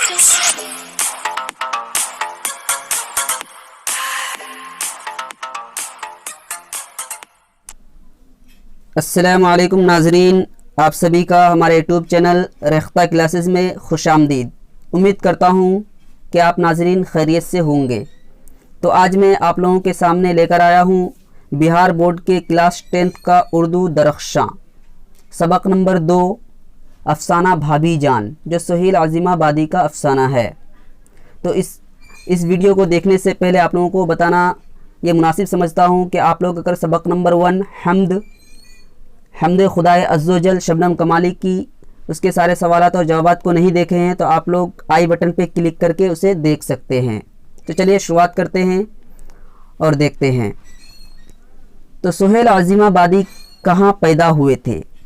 अस्सलामुअलैकुम नाजरीन, आप सभी का हमारे यूट्यूब चैनल रेख्ता क्लासेस में खुश आमदीद। उम्मीद करता हूँ कि आप नाजरीन खैरियत से होंगे। तो आज मैं आप लोगों के सामने लेकर आया हूँ बिहार बोर्ड के क्लास 10th का उर्दू दरख्शां सबक नंबर 2 अफसाना भाभी जान, जो सुहेल अज़ीमाबादी का अफसाना है। तो इस वीडियो को देखने से पहले आप लोगों को बताना ये मुनासिब समझता हूँ कि आप लोग अगर सबक नंबर 1 हमद खुदाए अज़्ज़ोजल शबनम कमाली की उसके सारे सवालात और जवाबात को नहीं देखे हैं तो आप लोग आई बटन पे क्लिक करके उसे देख सकते हैं। तो चलिए शुरुआत करते हैं और देखते हैं। तो सुहेल अज़ीमाबादी कहाँ पैदा हुए थे?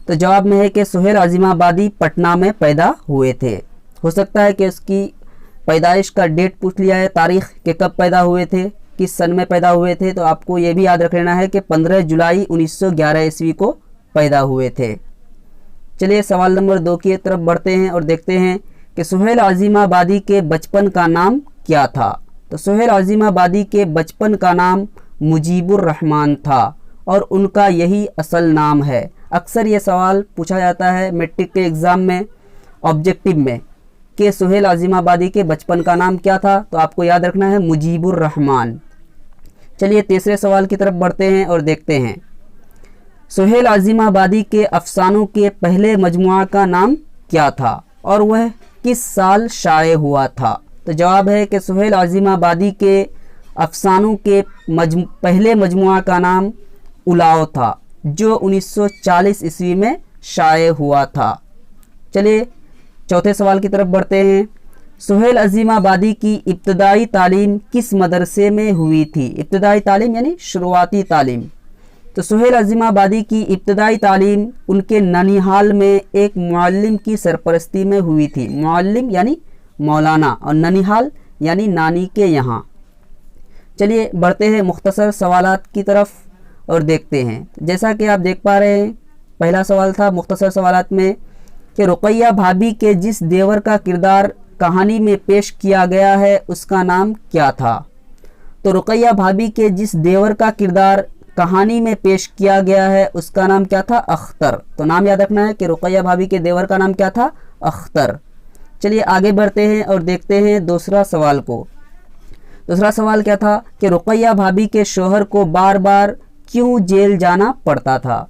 तो जवाब में है कि सुहेल अज़ीमाबादी पटना में पैदा हुए थे। हो सकता है कि उसकी पैदाइश का डेट पूछ लिया है, तारीख़ के कब पैदा हुए थे, किस सन में पैदा हुए थे। तो आपको ये भी याद रख लेना है कि 15 जुलाई 1911 ईस्वी को पैदा हुए थे। चलिए सवाल नंबर 2 की तरफ बढ़ते हैं और देखते हैं कि सुहेल अज़ीमाबादी के बचपन का नाम क्या था। तो सुहेल अज़ीमाबादी के बचपन का नाम मुजीबुर रहमान था और उनका यही असल नाम है। अक्सर ये सवाल पूछा जाता है मैट्रिक के एग्ज़ाम में ऑब्जेक्टिव में कि सुहेल अज़ीमाबादी के बचपन का नाम क्या था। तो आपको याद रखना है मुजीबुर रहमान। चलिए तीसरे सवाल की तरफ बढ़ते हैं और देखते हैं सुहेल अज़ीमाबादी के अफसानों के पहले मजमुआ का नाम क्या था और वह किस साल शाये हुआ था। तो जवाब है कि सुहेल अज़ीमाबादी के अफसानों के पहले मजमुआ का नाम उलाओ था, जो 1940 ईस्वी में शाये हुआ था। चलिए चौथे सवाल की तरफ बढ़ते हैं। सुहेल अज़ीमाबादी की इब्तदाई तालीम किस मदरसे में हुई थी? इब्तदाई तालीम यानी शुरुआती तालीम। तो सुहेल अज़ीमाबादी की इब्तदाई तालीम उनके ननिहाल में एक मुअल्लिम की सरपरस्ती में हुई थी। मुअल्लिम यानी मौलाना और ननिहाल यानी नानी के यहाँ। चलिए बढ़ते हैं मुख्तसर सवालात की तरफ और देखते हैं। जैसा कि आप देख पा रहे हैं, पहला सवाल था मुख्तसर सवालात में कि रुकैया भाभी के जिस देवर का किरदार कहानी में पेश किया गया है उसका नाम क्या था। तो रुकैया भाभी के जिस देवर का किरदार कहानी में पेश किया गया है उसका नाम क्या था? अख्तर। तो नाम याद रखना है कि रुकैया भाभी के देवर का नाम क्या था? अख्तर। चलिए आगे बढ़ते हैं और देखते हैं दूसरा सवाल को। दूसरा सवाल क्या था कि रुकैया भाभी के शोहर को बार बार क्यों जेल जाना पड़ता था।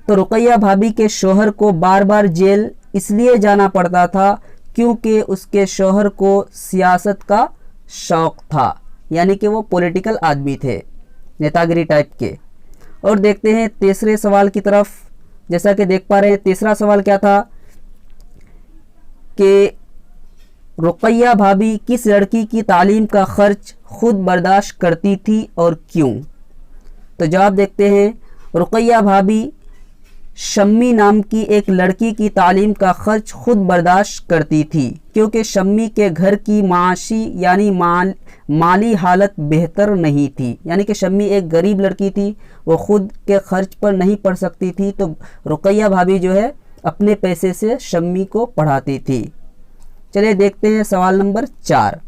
तो रुकैया भाभी के शोहर को बार बार जेल इसलिए जाना पड़ता था क्योंकि उसके शोहर को सियासत का शौक़ था, यानी कि वो पॉलिटिकल आदमी थे, नेतागिरी टाइप के। और देखते हैं तीसरे सवाल की तरफ। जैसा कि देख पा रहे हैं तीसरा सवाल क्या था कि रुकैया भाभी किस लड़की की तालीम का खर्च खुद बर्दाश्त करती थी और क्यों। तो जवाब देखते हैं रुकैया भाभी शम्मी नाम की एक लड़की की तालीम का खर्च खुद बर्दाश्त करती थी क्योंकि शम्मी के घर की माशी यानी माली हालत बेहतर नहीं थी, यानी कि शम्मी एक गरीब लड़की थी, वो खुद के खर्च पर नहीं पढ़ सकती थी। तो रुकैया भाभी जो है अपने पैसे से शम्मी को पढ़ाती थी। चलिए देखते हैं सवाल नंबर 4।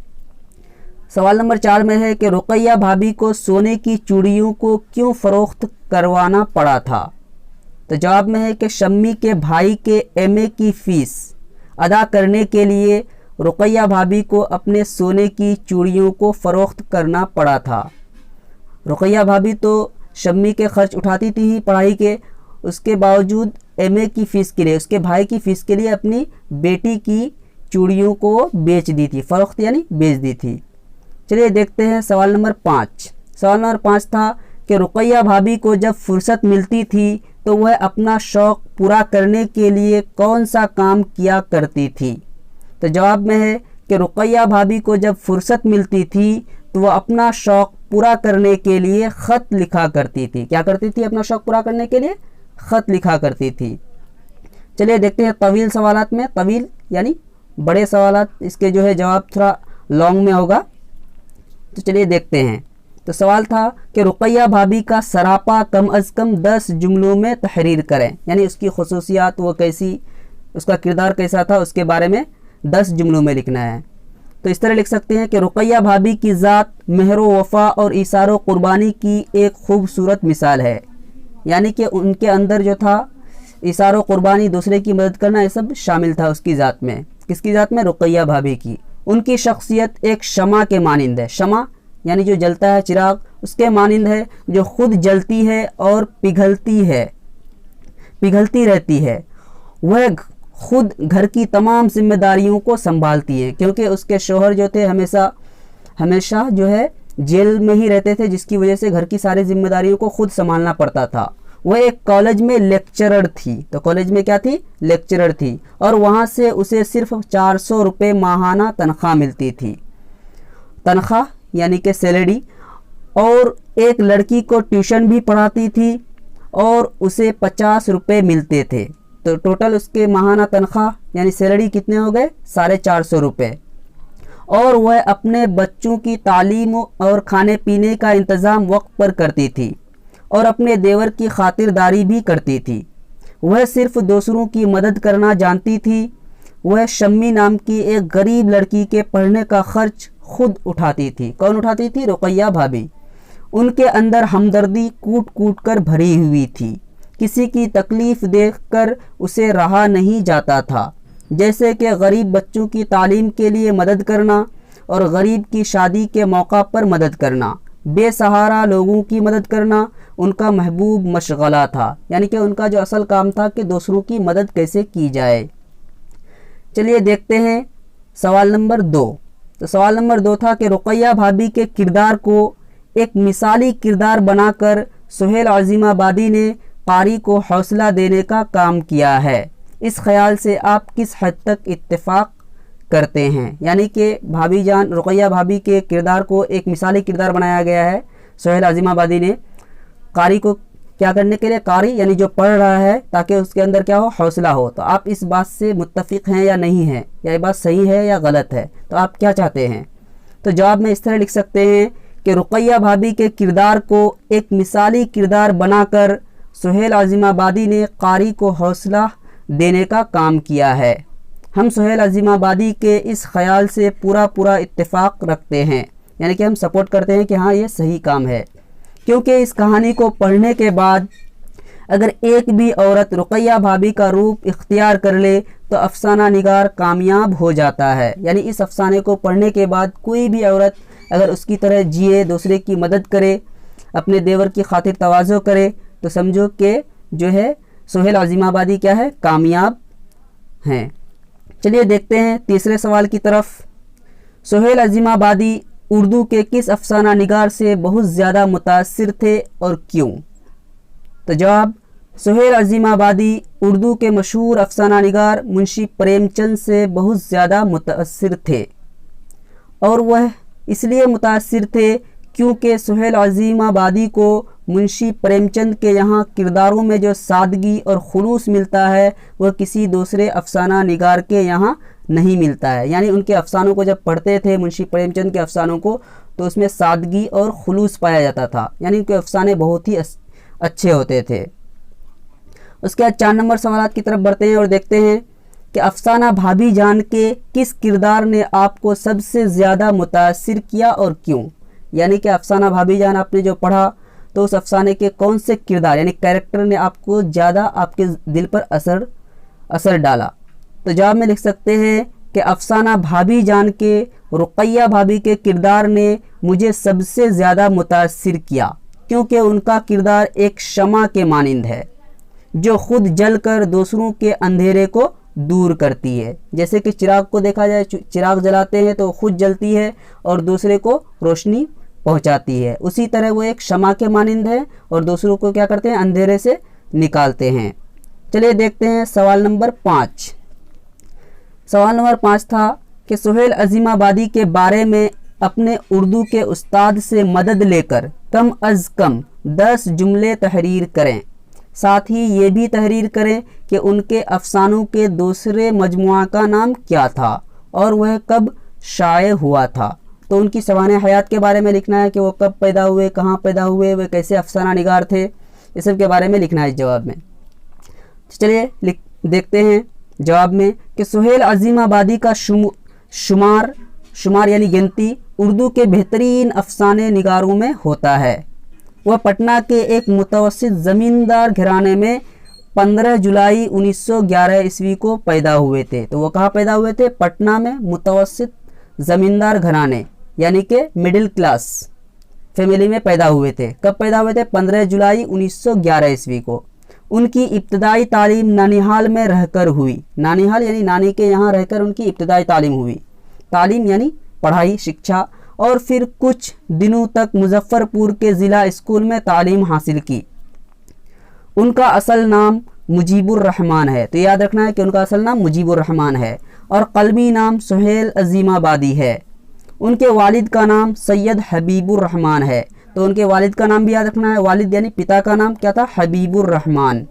सवाल नंबर 4 में है कि रुकैया भाभी को सोने की चूड़ियों को क्यों फ़रोख्त करवाना पड़ा था। तो जवाब में है कि शम्मी के भाई के एमए की फ़ीस अदा करने के लिए रुकैया भाभी को अपने सोने की चूड़ियों को फ़रोख्त करना पड़ा था। रुकैया भाभी तो शम्मी के खर्च उठाती थी ही पढ़ाई के, उसके बावजूद एमए की फ़ीस के लिए, उसके भाई की फ़ीस के लिए अपनी बेटी की चूड़ियों को बेच दी थी, फ़रोख्त यानी बेच दी थी। चलिए देखते हैं सवाल नंबर 5। सवाल नंबर 5 था कि रुकैया भाभी को जब फुर्सत मिलती थी तो वह अपना शौक़ पूरा करने के लिए कौन सा काम किया करती थी। तो जवाब में है कि रुकैया भाभी को जब फुर्सत मिलती थी तो वह अपना शौक़ पूरा करने के लिए ख़त लिखा करती थी। क्या करती थी? अपना शौक़ पूरा करने के लिए ख़त लिखा करती थी। चलिए देखते हैं तवील सवालात में। तवील यानी बड़े सवालात, इसके जो है जवाब थोड़ा लॉन्ग में होगा। तो चलिए देखते हैं। तो सवाल था कि रुकैया भाभी का सरापा कम अज़ कम 10 जुमलों में तहरीर करें, यानी उसकी खसूसियात, वो कैसी, उसका किरदार कैसा था, उसके बारे में 10 जुमलों में लिखना है। तो इस तरह लिख सकते हैं कि रुक़ैया भाभी की ज़ात मेहर व वफ़ा और इसार व क़ुरबानी की एक खूबसूरत मिसाल है। यानी कि उनके अंदर जो था इसार व क़ुरबानी, दूसरे की मदद करना, ये सब शामिल था उसकी ज़ात में। किसकी ज़ात में? रुक़ैया भाभी की। उनकी शख्सियत एक शमा के मानिंद है। शमा यानी जो जलता है चिराग, उसके मानिंद है, जो खुद जलती है और पिघलती रहती है। वह खुद घर की तमाम जिम्मेदारियों को संभालती है, क्योंकि उसके शौहर जो थे हमेशा जो है जेल में ही रहते थे, जिसकी वजह से घर की सारी जिम्मेदारियों को खुद संभालना पड़ता था। वह एक कॉलेज में लेक्चरर थी। तो कॉलेज में क्या थी? लेक्चरर थी। और वहाँ से उसे सिर्फ 400 रुपये माहाना तनख्वाह मिलती थी। तनख्वाह यानी कि सैलरी। और एक लड़की को ट्यूशन भी पढ़ाती थी और उसे 50 रुपये मिलते थे। तो टोटल उसके माहाना तनख्वाह यानी सैलरी कितने हो गए? 450 रुपये। और वह अपने बच्चों की तालीम और खाने पीने का इंतज़ाम वक्त पर करती थी और अपने देवर की खातिरदारी भी करती थी। वह सिर्फ दूसरों की मदद करना जानती थी। वह शम्मी नाम की एक गरीब लड़की के पढ़ने का खर्च खुद उठाती थी। कौन उठाती थी? रुक़ैया भाभी। उनके अंदर हमदर्दी कूट कूट कर भरी हुई थी। किसी की तकलीफ़ देखकर उसे रहा नहीं जाता था, जैसे कि गरीब बच्चों की तालीम के लिए मदद करना और गरीब की शादी के मौका पर मदद करना, बेसहारा लोगों की मदद करना उनका महबूब मशगला था। यानी कि उनका जो असल काम था कि दूसरों की मदद कैसे की जाए। चलिए देखते हैं सवाल नंबर 2। तो सवाल नंबर 2 था कि रुक़ैया भाभी के किरदार को एक मिसाली किरदार बनाकर सुहेल अज़ीमाबादी ने कारी को हौसला देने का काम किया है। इस ख्याल से आप किस हद तक इत्तेफाक करते हैं? यानी कि भाभी जान रुक़ैया भाभी के किरदार को एक मिसाली किरदार बनाया गया है सुहेल अज़ीमाबादी ने कारी को क्या करने के लिए? कारी यानी जो पढ़ रहा है, ताकि उसके अंदर क्या हो? हौसला हो। तो आप इस बात से मुत्तफ़िक़ हैं या नहीं हैं, या ये बात सही है या गलत है? तो आप क्या चाहते हैं? तो जवाब में इस तरह लिख सकते हैं कि रुक़ैया भाभी के किरदार को एक मिसाली किरदार बनाकर सुहेल अज़ीमाबादी ने कारी को हौसला देने का काम किया है। हम सुहेल अज़ीमाबादी के इस ख्याल से पूरा इत्तेफाक रखते हैं, यानी कि हम सपोर्ट करते हैं कि हाँ ये सही काम है, क्योंकि इस कहानी को पढ़ने के बाद अगर एक भी औरत रुक़ैया भाभी का रूप इख्तियार कर ले तो अफसाना निगार कामयाब हो जाता है। यानी इस अफसाने को पढ़ने के बाद कोई भी औरत अगर उसकी तरह जिए, दूसरे की मदद करे, अपने देवर की खातिर तवाज़ो करे, तो समझो कि जो है सुहेल अज़ीमाबादी क्या है? कामयाब हैं। चलिए देखते हैं तीसरे सवाल की तरफ। सुहेल अज़ीमाबादी उर्दू के किस अफसाना निगार से बहुत ज़्यादा मुतासिर थे और क्यों? तो जवाब, सुहेल अज़ीमाबादी उर्दू के मशहूर अफसाना निगार मुंशी प्रेमचंद से बहुत ज़्यादा मुतासिर थे। और वह इसलिए मुतासिर थे क्योंकि सुहेल अज़ीमाबादी को मुंशी प्रेमचंद के यहाँ किरदारों में जो सादगी और खुलूस मिलता है वह किसी दूसरे अफसाना निगार के यहाँ नहीं मिलता है। यानी उनके अफसानों को जब पढ़ते थे, मुंशी प्रेमचंद के अफसानों को, तो उसमें सादगी और खुलूस पाया जाता था। यानी उनके अफसाने बहुत ही अच्छे होते थे। उसके बाद 4 नंबर सवाल की तरफ बढ़ते हैं और देखते हैं कि अफसाना भाभी जान के किस किरदार ने आपको सबसे ज़्यादा मुतासिर किया और क्यों? यानी कि अफसाना भाभी जान आपने जो पढ़ा तो उस अफसाने के कौन से किरदार यानी कैरेक्टर ने आपको ज़्यादा आपके दिल पर असर डाला? तो जवाब में लिख सकते हैं कि अफसाना भाभी जान के रुक़ैया भाभी के किरदार ने मुझे सबसे ज़्यादा मुतासिर किया, क्योंकि उनका किरदार एक शमा के मानिंद है जो खुद जल कर दूसरों के अंधेरे को दूर करती है। जैसे कि चिराग को देखा जाए, चिराग जलाते हैं तो खुद जलती है और दूसरे को रोशनी पहुंचाती है। उसी तरह वो एक शमा के मानिंद है और दूसरों को क्या करते हैं? अंधेरे से निकालते हैं। चलिए देखते हैं सवाल नंबर 5। सवाल नंबर 5 था कि सुहेल अज़ीमाबादी के बारे में अपने उर्दू के उस्ताद से मदद लेकर कम अज़ कम 10 जुमले तहरीर करें। साथ ही ये भी तहरीर करें कि उनके अफसानों के दूसरे मजमुआ का नाम क्या था और वह कब शाये हुआ था। तो उनकी सवाने हयात के बारे में लिखना है कि वो कब पैदा हुए, कहाँ पैदा हुए, वे कैसे अफसाना निगार थे, इस सब के बारे में लिखना है इस जवाब में। चलिए देखते हैं जवाब में कि सुहेल अजीमाबादी का शुमार यानी गिनती उर्दू के बेहतरीन अफसाने निगारों में होता है। वह पटना के एक मुतवस्सित ज़मींदार घराने में 15 जुलाई 1911 ईस्वी को पैदा हुए थे। तो वो कहाँ पैदा हुए थे? पटना में मुतवस्सित ज़मींदार घराने यानी कि मिडिल क्लास फैमिली में पैदा हुए थे। कब पैदा हुए थे? 15 जुलाई 1911 ईस्वी को। उनकी इब्तदाई तालीम नानिहाल में रहकर हुई। नानिहाल यानी नानी के यहाँ रहकर उनकी इब्तदाई तालीम हुई। तालीम यानी पढ़ाई, शिक्षा। और फिर कुछ दिनों तक मुजफ्फरपुर के ज़िला स्कूल में तालीम हासिल की। उनका असल नाम मुजीबुर रहमान है। तो याद रखना है कि उनका असल नाम मुजीबुर रहमान है और क़लमी नाम सुहेल अजीमाबादी है। उनके वालिद का नाम सैयद हबीबुर रहमान है। तो उनके वालिद का नाम भी याद रखना है। वालिद यानी पिता का नाम क्या था? हबीबुर रहमान।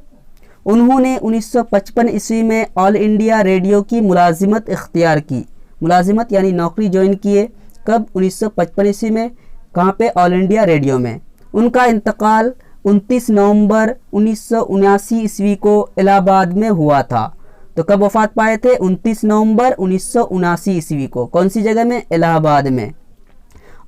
उन्होंने 1955 ईस्वी में ऑल इंडिया रेडियो की मुलाजिमत इख्तियार की। मुलाजिमत यानी नौकरी ज्वाइन किए। कब? 1955 ईस्वी में। कहाँ पे? ऑल इंडिया रेडियो में। उनका इंतकाल 29 नवंबर 1979 ईस्वी को इलाहाबाद में हुआ था। तो कब वफात पाए थे? 29 नवंबर 1979 ईस्वी को। कौन सी जगह में? इलाहाबाद में।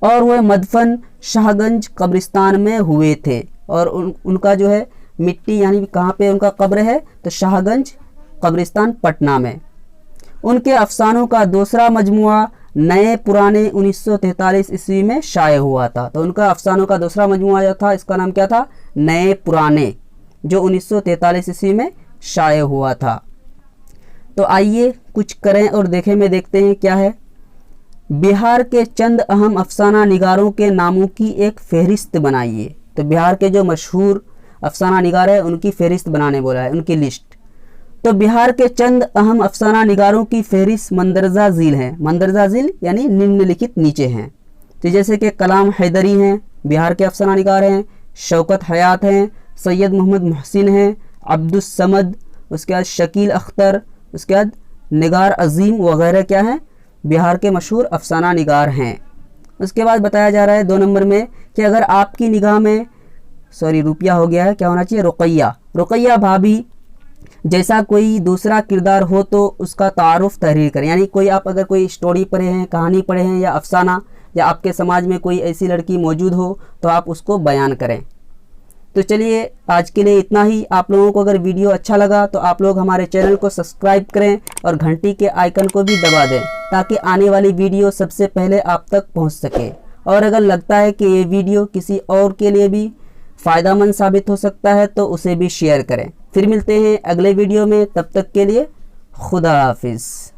और वह मदफन शाहगंज कब्रिस्तान में हुए थे। और उनका जो है मिट्टी यानी कहाँ पे उनका कब्र है? तो शाहगंज कब्रिस्तान पटना में। उनके अफसानों का दूसरा मजमुआ नए पुराने 1943 ईस्वी में शाये हुआ था। तो उनका अफसानों का दूसरा मजमुआ जो था इसका नाम क्या था? नए पुराने, जो 1943 ईस्वी में शाये हुआ था। तो आइए कुछ करें और देखें में देखते हैं क्या है। बिहार के चंद अहम अफसाना निगारों के नामों की एक फहरिस्त बनाइए। तो बिहार के जो मशहूर अफसाना निगार है उनकी फहरिस्त बनाने बोला है, उनकी लिस्ट। तो बिहार के चंद अहम अफसाना निगारों की फहरिस्त मंदरजा झील है। मंदरजा झील यानी निम्नलिखित नीचे हैं। तो जैसे कि कलाम हैदरी हैं, बिहार के अफसाना निगार हैं। शौकत हयात हैं, सैयद मोहम्मद मोहसिन हैं, अब्दुस समद, उसके बाद शकील अख्तर, उसके बाद निगार अजीम वगैरह क्या हैं? बिहार के मशहूर अफसाना निगार हैं। उसके बाद बताया जा रहा है 2 नंबर में कि अगर आपकी निगाह में रुपया हो गया है, क्या होना चाहिए? रुकैया भाभी जैसा कोई दूसरा किरदार हो तो उसका तारुफ तहरीर करें। यानी कोई आप अगर कोई स्टोरी पढ़े हैं, कहानी पढ़े हैं या अफसाना, या आपके समाज में कोई ऐसी लड़की मौजूद हो तो आप उसको बयान करें। तो चलिए आज के लिए इतना ही। आप लोगों को अगर वीडियो अच्छा लगा तो आप लोग हमारे चैनल को सब्सक्राइब करें और घंटी के आइकन को भी दबा दें ताकि आने वाली वीडियो सबसे पहले आप तक पहुंच सके। और अगर लगता है कि ये वीडियो किसी और के लिए भी फ़ायदेमंद साबित हो सकता है तो उसे भी शेयर करें। फिर मिलते हैं अगले वीडियो में, तब तक के लिए खुदा हाफिज़।